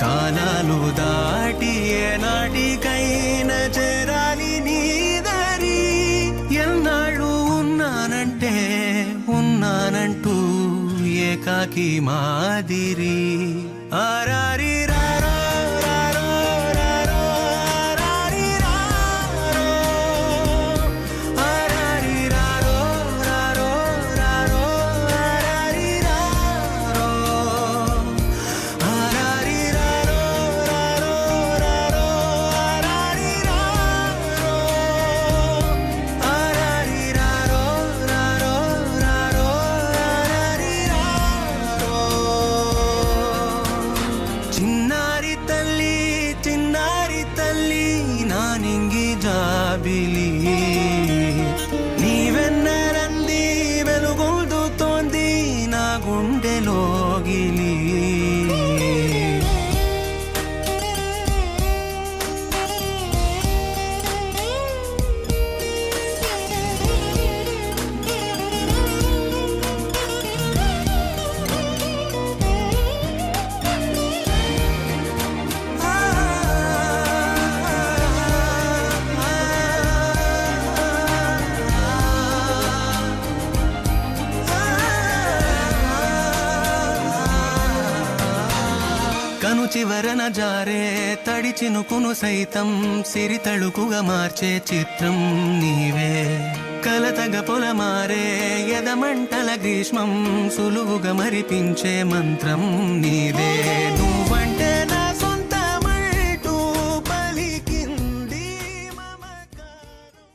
కాలాలు దాటి ఏనాటికైనా చేరాలి నీ దారి. ఎన్నాళ్ళు ఉన్నానంటే ఉన్నానంటూ ఏకాకి మాదిరి. ఆరారి రారో రారో రారో ఆరారి రారో ఆరారి రారో రారో రారో ఆరారి రారో ఆరారి రారో రారో రారో ఆరారి రారో ఆరారి రారో రారో రారో ఆరారి రారో. చిన్నారి తల్లి నా నింగి జాబిలి నీవెన్నరంది వెలుగొందుతోంది నా గుండెలోగిలి. కను చివరన జారే తడి చినుకును సైతం సిరి తళుకుగా మార్చే చిత్రం నీవే. కలతగ పొలమారే ఎదమంటల గ్రీష్మం సులువుగా మరిపించే మంత్రం నీదే. నువ్వంటే నా సొంతమంటూ పలికింది మమకారం.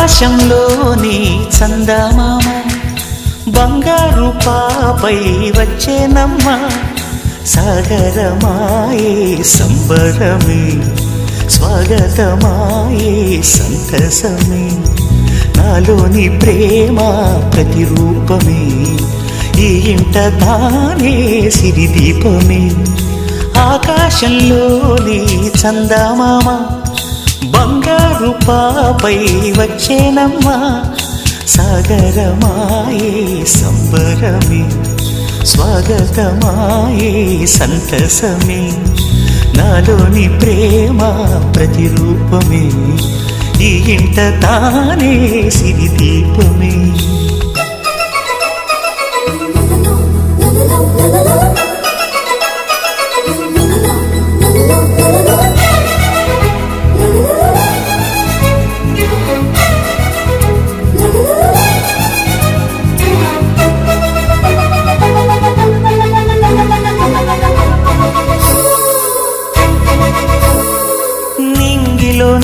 ఆకాశంలోని చందమామ బంగారు పాపై వచ్చేనమ్మ సాగరమాయే సంబరమే స్వాగతమాయే సంతసమే నాలోని ప్రేమ ప్రతిరూపమే ఈ ఇంట తానే సిరిదీపమే ఆకాశంలోని చందమామ బంగారు పాపై వచ్చేనమ్మ సాగరమాయే సంబరమే స్వాగతమాయే సంతసమే నాలోని ప్రేమ ప్రతిరూపమే ఈ ఇంట తానే సిరిదీపమే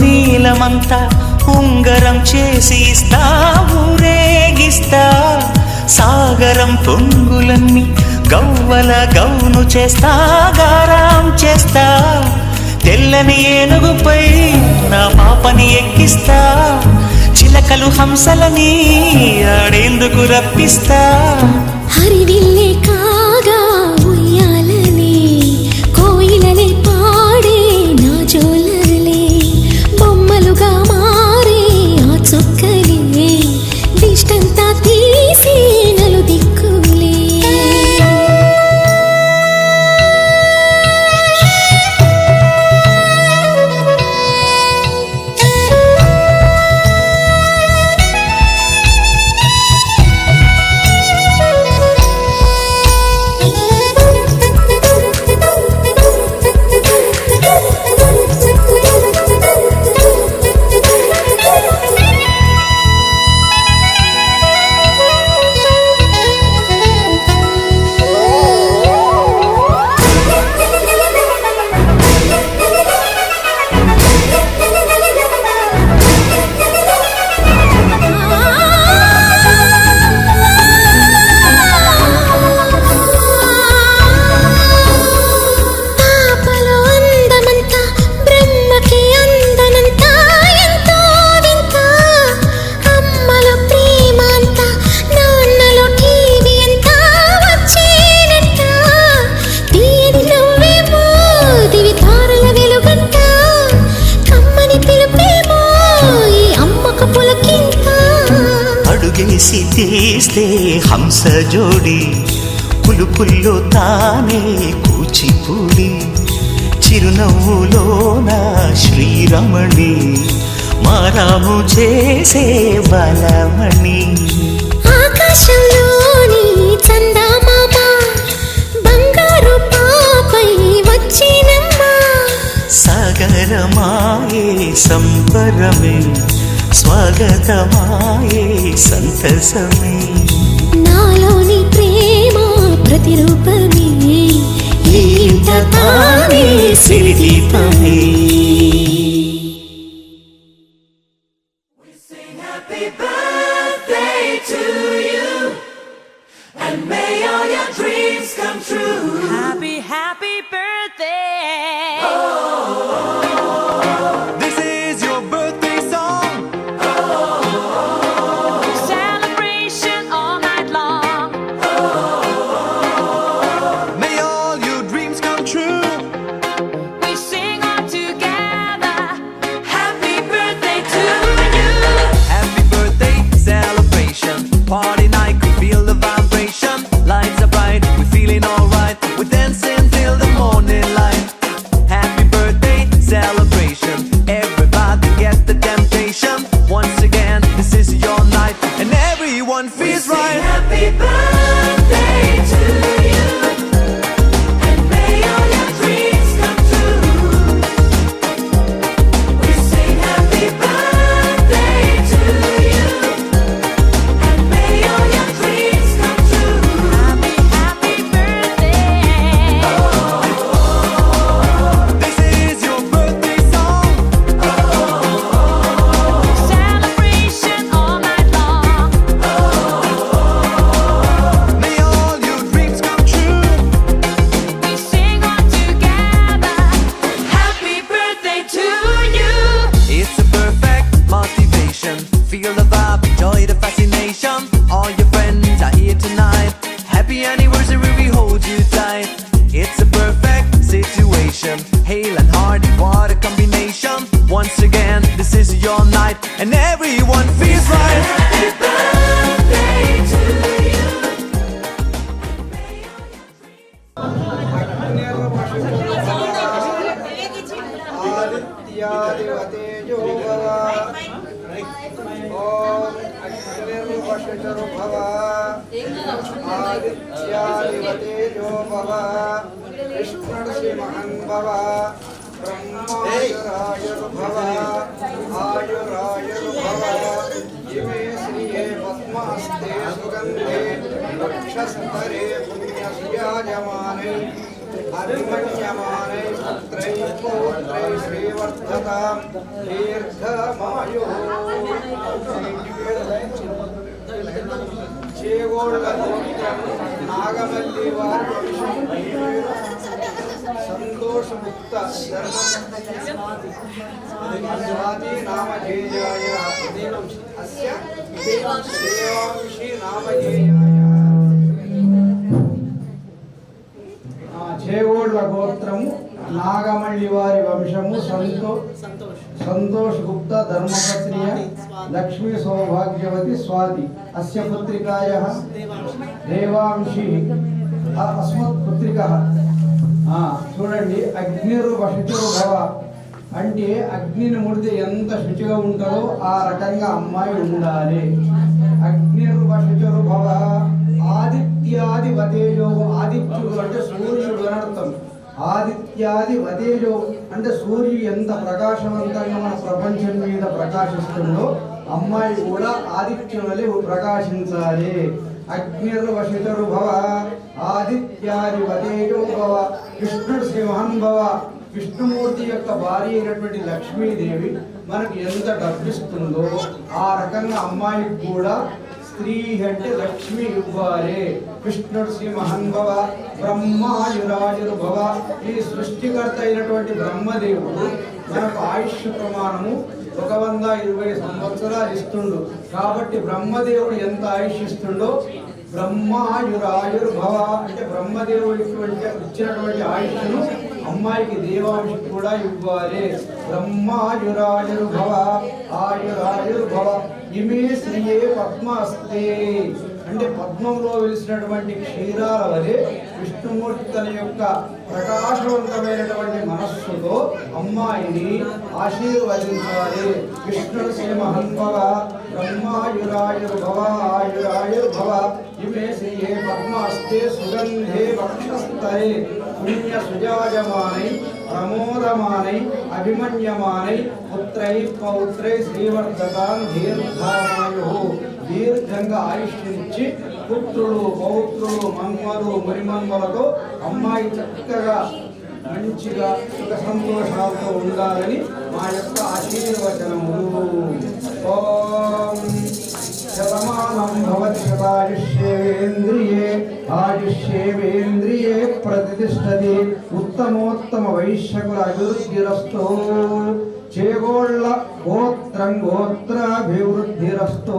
నీలమంతా ఉంగరం చేసి ఇస్తా ఊరేగిస్తా సాగరం పొంగులన్నీ గవ్వల గౌను చేస్తా గారాం చేస్తా తెల్లని ఏనుగుపై నా పాపని ఎక్కిస్తా చిలకలు హంసలని ఆడేందుకు రప్పిస్తా హరివిల్లే కాగా ఉయ్యాలనే కోయిలనే పాడే నా జోలలే బొమ్మలుగా మారే ఆ చొక్కలే దిష్టంతా తీసి నలు దిక్కులే అడుగేసి తీస్తే హంస జోడి పులుపుల్లో తానే కూచిపూడి చిరునవ్వులోన శ్రీరమణి మారాము చేసే బలమణి ఆకాశంలోని చందమామ బంగారు పాపై వచ్చినమ్మా సాగరమాయే సంబరమే స్వాగతమాయే సంతసమే నాలోని ప్రేమ ప్రతిరూపమే ఈ ఇంట తానే సిరిదీపమే Happy birthday to you, and may all your dreams come true. Happy, happy birthday! This is your birthday song. Celebration all night long. May all your dreams come true. We sing all together. Happy birthday to you. Happy birthday celebration, party night, we feel the vibration. Lights are bright, we're feeling alright. We're dancing till the morning. night and everyone feels right. Happy birthday to you. आदित्यादिवतेजो भव ॐ अग्निर्वषटरो भव आदित्यादिवतेजो भव विष्णुर्षिमहन् भव ब्रह्मायुरायुर्भव आयुरायुर्भव इमे श्रिये पद्मास्ते सुगन्धे वक्षस्तरे पुण्यस्याजमाने अभिमन्यमाने पुत्रैः पौत्रैः श्रीवर्धतां दीर्घमायुः చేగోళ్ళ నాగమల్లి వారి సంతోషముక్త స్వాతి నామధేయాయ అస్య దేవాంశి నామధేయాయ చేగోళ్ళ గోత్రము నాగమల్లి వారి వంశము సంతోష్ గుప్త ధర్మపత్నియ లక్ష్మీ సౌభాగ్యవతి స్వాతి అస్య పుత్రికాయః దేవాంశి అస్మత్ పుత్రికః చూడండి అగ్నిర్వషితురు భవ అంటే అగ్నిని ముడితే ఎంత శుచిగా ఉంటుందో ఆ రకంగా అమ్మాయి ఉండాలి. అగ్నిర్వషితురు భవ ఆదిత్యాది వతేజో ఆదిత్యుడు అంటే సూర్యుడు అని అర్థం. ఆదిత్యాది వతేజో అంటే సూర్యుడు ఎంత ప్రకాశవంతంగా మన ప్రపంచం మీద ప్రకాశిస్తుందో అమ్మాయి కూడా ఆదిత్యులే ప్రకాశించాలి. అగ్నిర్వషితురు భవ ఆదిత్యాది వతేజో భవ విష్ణుడు సింహం భవ విష్ణుమూర్తి యొక్క భార్య అయినటువంటి లక్ష్మీదేవి మనకు ఎంత డబ్బిస్తుందో ఆ రకంగా అమ్మాయికి కూడా స్త్రీ అంటే లక్ష్మి ఇవ్వాలి. విష్ణుడు శ్రీమహన్ భవ బ్రహ్మాయురాయురు భవ ఈ సృష్టికర్త అయినటువంటి బ్రహ్మదేవుడు మనకు ఆయుష్ ప్రమాణము 120 సంవత్సరాలు ఇస్తుండు. కాబట్టి బ్రహ్మదేవుడు ఎంత ఆయుష్ ఇస్తుండో బ్రహ్మాయురాయుర్ భవ అంటే బ్రహ్మదేవుడికి ఇచ్చినటువంటి ఆయుష్ను అమ్మాయికి దేవాంశకి కూడా ఇవ్వాలి. బ్రహ్మాయురాయుర్ భవ ఆయురాయుర్ భవ ఇమే శ్రీయే పద్మస్తే అంటే పద్మంలో వెలిసినటువంటి క్షీరాల వలె విష్ణుమూర్తి తన యొక్క ప్రకాశవంతమైనటువంటి మనస్సుతో అమ్మాయిని ఆశీర్వదించాలి. విష్ణుడు శ్రీమహన్ భవ బ్రహ్మాయురాయుర్ భవ ఆయురాయుర్ భవ ఇమే శ్రీయే పద్మస్తే సుగంధే వక్షస్తరే పుణ్య సుజాయమానై ప్రమోదమానై అభిమన్యమానై పుత్రై పౌత్రై శ్రీవర్ధతాం దీర్ఘామాయు దీర్ఘంగా ఆయుష్నిచ్చి పుత్రులు పౌత్రులు మన్మలు మునిమన్మలతో అమ్మాయి చక్కగా మంచిగా సుఖ సంతోషాలతో ఉండాలని మా యొక్క ఆశీర్వచనములు. ఓం శతమానం భవతి శతాయుష్యేంద్రియే ఆయుష్యేంద్రియే ప్రతిష్టతి ఉత్తమోత్తమ వైశ్యకుల అభివృద్ధిరస్తు. చేగోళ్ళ గోత్రం గోత్రాభివృద్ధిరస్తు.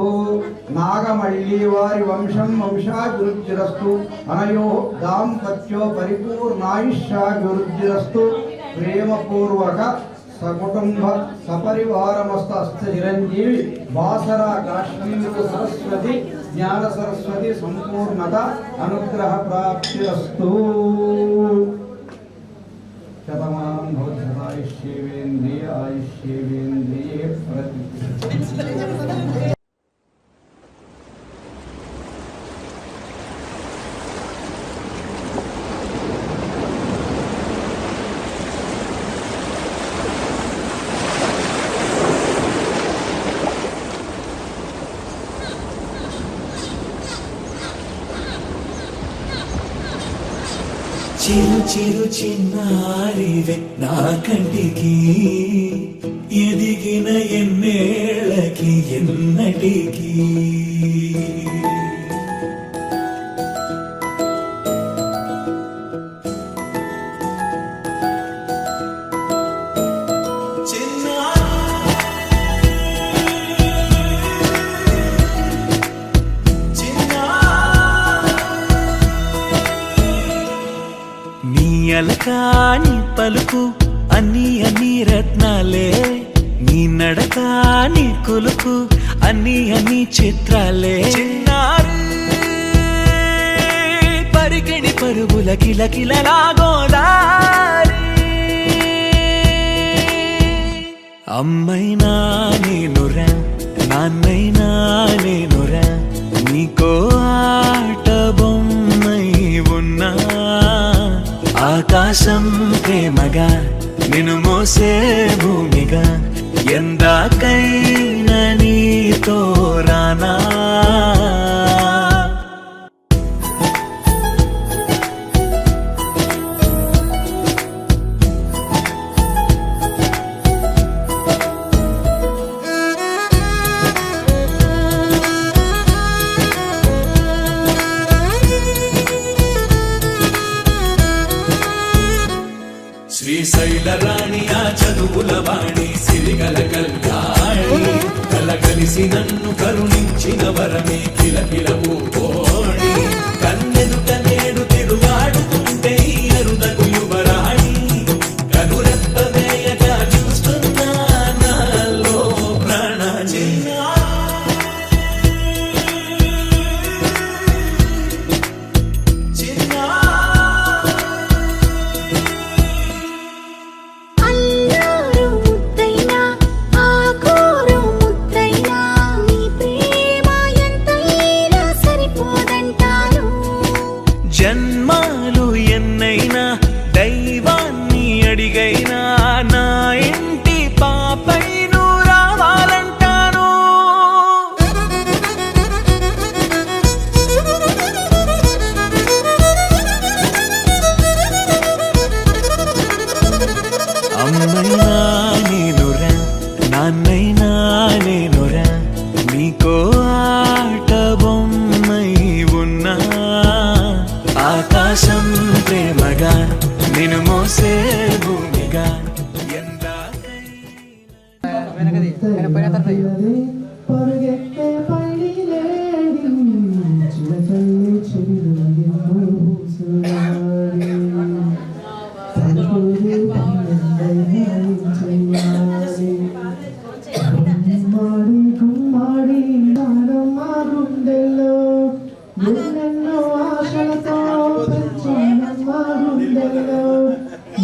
నాగమల్లి వారి వంశం వంశాభివృద్ధిరస్తు. అనయో దాంపత్యో పరిపూర్ణాయుష్యాభివృద్ధిరస్తు. ప్రేమపూర్వక సకుటుంబ సపరివారమస్త అస్త చిరంజీవి వాసరా కాశ్మీరు సరస్వతి జ్ఞాన సరస్వతి సంపూర్ణత అనుగ్రహ ప్రాప్తిరస్తు. శతమానం భవతి శతాయుష్యేంద్రియ ఆయుష్యేంద్రియే ప్రతిష్టతి. చిరు చిరు చిన్నారివే నా కంటికి ఎదిగిన ఎన్నేళ్ళకి ఎన్నటికి అలకాని పలుకు అన్ని అన్ని రత్నాలే నీ నడక నీ కులుకు అన్ని చిత్రాలే చిన్నారి పరికిణి పరుగుల కిలకిలలాగోదారి అమ్మైనా నేనురా నాన్నైనా నేనురా నీకో ఆట బొమ్మై ఉన్నా ఆకాశం ప్రేమగా నిన్ను మోసే భూమిగా ఎందాకైనా నీతో రానా శ్రీశైల రాణి ఆ చదువుల వాణి సిరిగల కళ్యాణి కలగలిసి నన్ను కరుణించిన వరమే కిలకిల పూకోణి కన్నెదుట నేడు తిరుగాడుతుంటే అరుదకు యువరాణి కనురెప్ప వేయగా చూస్తున్నా నాలో ప్రాణ అల్లారు ముద్దైనా ఆకూరు ముద్దైనా నీ ప్రేమ ఎంతైనా సరిపోదంటాను జన్మాలు ఎన్నైనా దైవాన్ని అడిగైనా నా ఇంటి పాపై నువ్వు రావాలంటాను అమ్మైనా నేనురా నాన్నైనా నేనురా నీకో ఆట బొమ్మై ఉన్నా ఆకాశం ప్రేమగా నిన్ను మోసే భూమిగా పరుగెత్తే పైడి లేడి చిరకల్లి చెవిలో ఎన్నో ఊసులాడి పలుకులు పన్నెండైనా చెయ్యాలి గుమ్మాడి నానమ్మ గుండెల్లో ఎన్నెన్నో ఆశలతో పెంచానమ్మ గుండెల్లో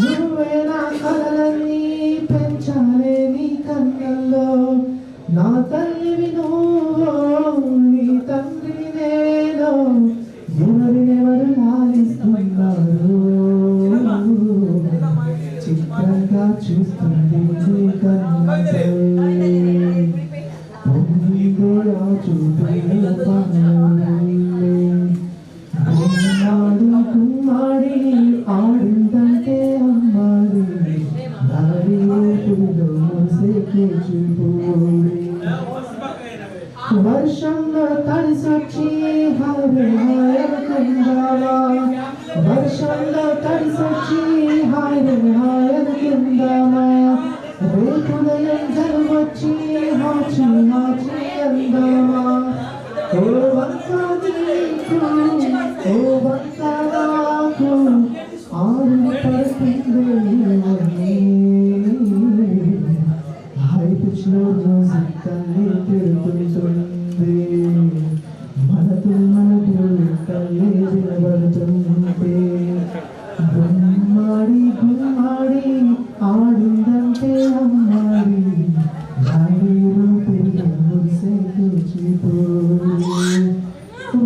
నువ్వే నా కలలన్నీ పెంచాలే నీ కన్నుల్లో నా తల్లివి నువ్వు నీ తండ్రి నేను ఎవరెవరు లాలిస్తున్నారు చిత్రంగా చూస్తుంది నీ కన్నులే పొంగిదే ఆ చూపుల పాలే కుమ్మాడి ఆడిందంటే అమ్మాడి నాడి ఊపిరిలో మోసే కూచిపూడి వర్షంలో తడిసొచ్చి హరే హాయనుకుందామా వర్షంలో తడిసొచ్చి హరే హాయనుకుందామా రేపుదయం జరుగొచ్చి హాచి హాచి అందామా ఓ వంకా నీకు ఓ వంకా నాకు ఆరు పడుతుంది హై పిచ్ లో మ్యూజిక్ తల్లి తిరుగుతుంది మనతో తల్లి వినబడుతుంది గుమ్మాడి ఆడిందంటే అమ్మాడి రాయి రూపిలో మురిసే కూచిపూడి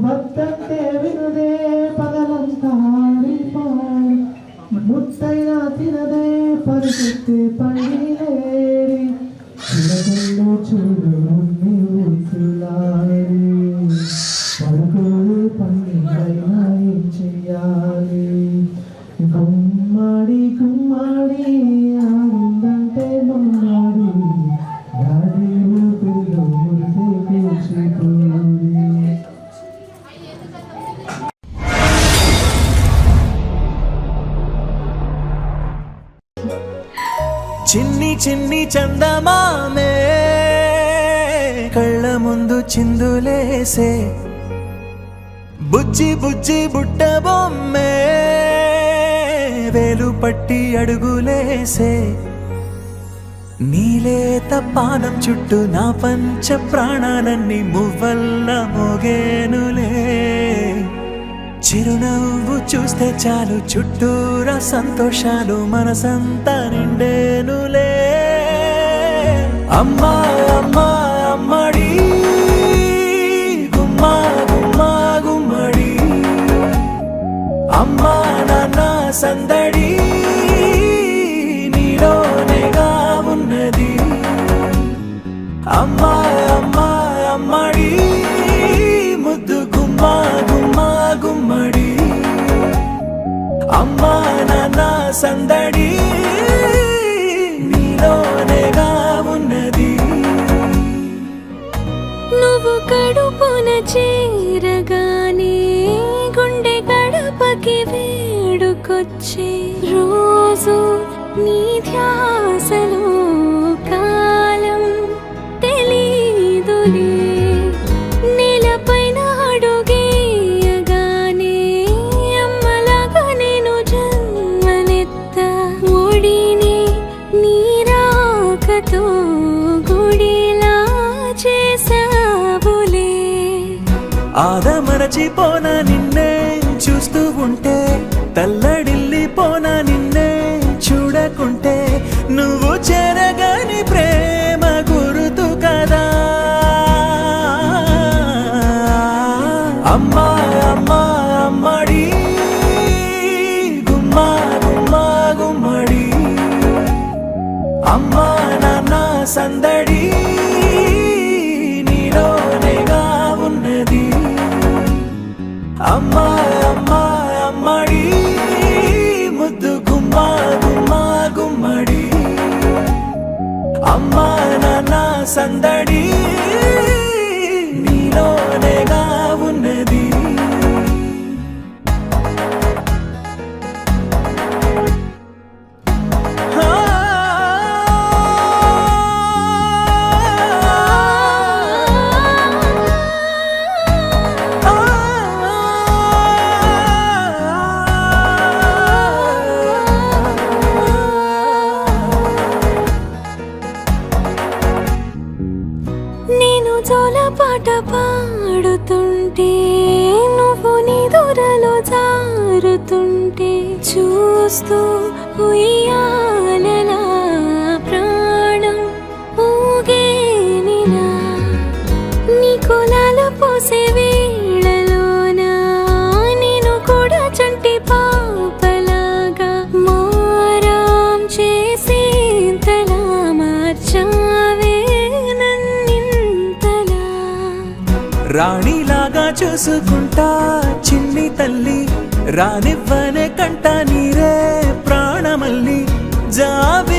వద్దంటే వినుదే పగలంతా ఆడిపాడి ముద్దైనా తినదే పరిగెత్తే పండిలేడి చిరకల్లో చూడు ఉన్ని ఊసులాడి పడుకోలు పండిలైనా ఏం చెయ్యాలి గుమ్మాడి ఆడిందంటే మమ్మాడి గాడి ఊపిరిలో మురిసే కూచిపూడి చిన్ని చిన్ని చందమామే కళ్ళ ముందు చిందులేసే బుజ్జి బుజ్జి బుట్ట బొమ్మే వేలు పట్టి అడుగులేసే నీలేత పానం చుట్టూ నా పంచ ప్రాణాలన్నీ మువ్వల్ల మోగేనులే చిరునవ్వు చూస్తే చాలు చుట్టూరా సంతోషాలు మనసంతా నిండేనులే అమ్మా అమ్మా అమ్మడి గుమ్మా గుమ్మా గుమ్మడి అమ్మా నాన్న సందడి నీలోనేగా ఉన్నది అమ్మా అమ్మా అమ్మడి ముద్దు గుమ్మా గుమ్మా గుమ్మడి అమ్మా నాన్న సందడి నీలోనేగా ఉన్నది నువ్వు కడుపున చేరగానే గుండె గడపకి వేడుకొచ్చే రోజు నీ ధ్యాసలో కాలం తెలీదులే నేలపైన అడుగేయగానే అమ్మలాగా నేను జన్మనెత్త ఒడిని నీ రాకతో గుడిలా చేసావులే ఆదమరచిపోనా నిన్నే చూస్తూ ఉంటే తల్లడిల్లిపోనా నిన్నే చూడకుంటే నువ్వు చెరగని ప్రేమ గురుతు కదా అమ్మా అమ్మా అమ్మడి గుమ్మా గుమ్మా గుమ్మడి అమ్మా నాన్న సందడి నీలోనేగా ఉన్నది అమ్మా అమ్మా అమ్మడి ముద్దు గుమ్మా గుమ్మా గుమ్మడి అమ్మా నాన్న సందడి నీలోనేగా ఉన్నది నేను జోలపాట పాడుతుంటే నువ్వు నీ దూరలో జారుతుంటే చూస్తూ ఉయ్యాలలా ప్రాణం ఊగేనినా నీ కులాలు పోసే వేళలోనా నేను కూడా చంటి పాపలాగా మారాం చేసేంతలా మార్చావే రాణిలాగా చూసుకుంటా చిన్ని తల్లి రానివ్వనే కంట నీరే ప్రాణమల్లి జాబి